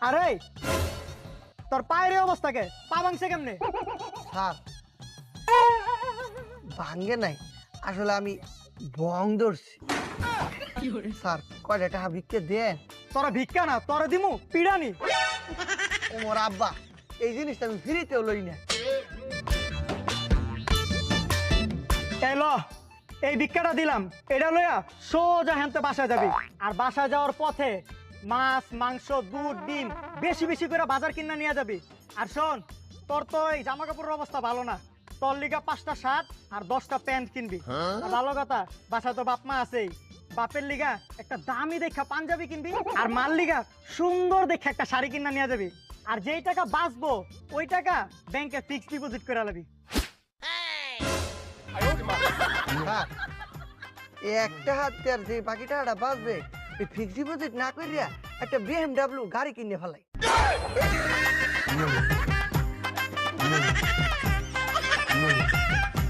আরে তোর পায়ের অবস্থা কে? পা ভাঙছে কেমনে? স্যার ভাঙ্গে নাই, আসলে আমি বং ধরছি। স্যার কয়টা টাকা ভিক্ষে দেন। তোরা ভিক্ষা না, তোরা দিমু পিড়ানি। ওমর আব্বা, এই জিনিসটা আমি ফ্রিতেও লই না। এলো এই ভিক্ষাটা দিলাম, এটা লইয়া সোজা হেনতে বাসায় যাবি। আর বাসায় যাওয়ার পথে মাছ মাংস দুধ ডিম বেশি বেশি করে বাজার কিনা নিয়ে যাবি। আর শোন, তোর তো এই জামা কাপড়ের অবস্থা ভালো না, তোর লিগা 5টা শার্ট আর 10টা প্যান্ট কিনবি। আর ভালো কথা, বাসায় তো বাপ মা আছেই, বাপের লিগা একটা দামি দেখা পাঞ্জাবি কিনবি। আর মার লিগা সুন্দর দেখে একটা শাড়ি কিনা নিয়ে যাবি। আর যেই টাকা বাঁচবো ওই টাকা ব্যাংকে ফিক্সড ডিপোজিট করে লাবি। স্যার এই একটা হাত আর যে বাকি টাকাটা বাঁচবে, এই ফিক্সড ডিপোজিট না করিয়া একটা BMW গাড়ি কিনে ফেলাই।